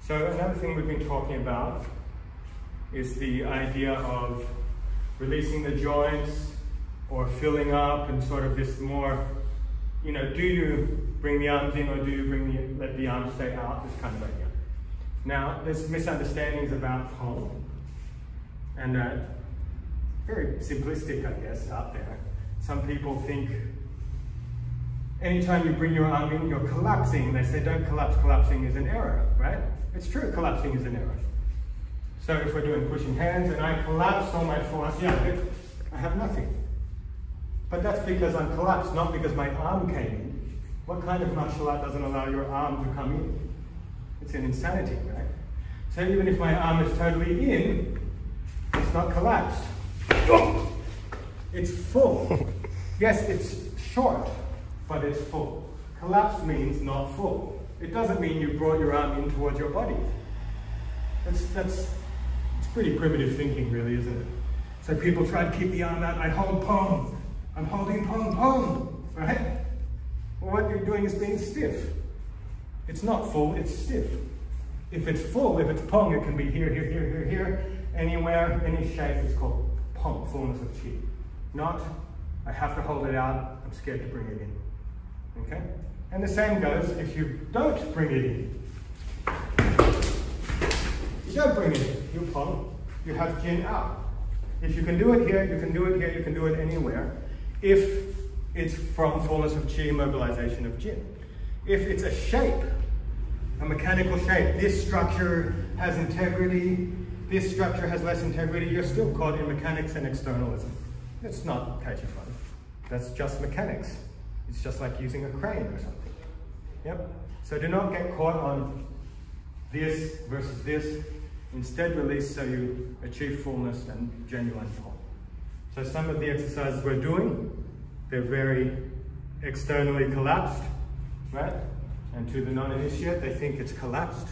So another thing we've been talking about is the idea of releasing the joints or filling up, and sort of this more, you know, do you bring the arms in or do you let the arms stay out, this kind of idea. Now, there's misunderstandings about Peng, and very simplistic, I guess, out there. Some people think anytime you bring your arm in, you're collapsing. They say, don't collapse, collapsing is an error, right? It's true, collapsing is an error. So if we're doing pushing hands and I collapse all my force, yeah, I have nothing. But that's because I'm collapsed, not because my arm came in. What kind of martial art doesn't allow your arm to come in? It's an insanity, right? So even if my arm is totally in, it's not collapsed. It's full. Yes, it's short, but it's full. Collapsed means not full. It doesn't mean you brought your arm in towards your body. It's pretty primitive thinking, really, isn't it? So people try to keep the arm out. I hold Peng. I'm holding Peng, right? Well, what you're doing is being stiff. It's not full, it's stiff. If it's full, if it's Peng, it can be here, here, here, here, here, anywhere, any shape. It's called Peng, fullness of Qi. Not, I have to hold it out, I'm scared to bring it in. Okay? And the same goes if you don't bring it in. You don't bring it in, you Peng, you have Jin out. If you can do it here, you can do it here, you can do it anywhere. If it's from fullness of Qi, mobilization of Jin. If it's a shape, a mechanical shape, this structure has integrity, this structure has less integrity, you're still caught in mechanics and externalism. It's not Tai Chi fun. That's just mechanics. It's just like using a crane or something. Yep. So do not get caught on this versus this. Instead release so you achieve fullness and genuine Peng. So some of the exercises we're doing, they're very externally collapsed, right? And to the non-initiate, they think it's collapsed,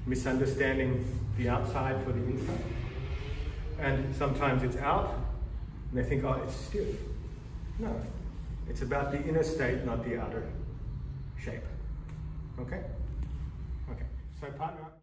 misunderstanding the outside for the inside. And sometimes it's out, and they think, oh, it's stiff. No, it's about the inner state, not the outer shape. Okay? Okay, so partner up.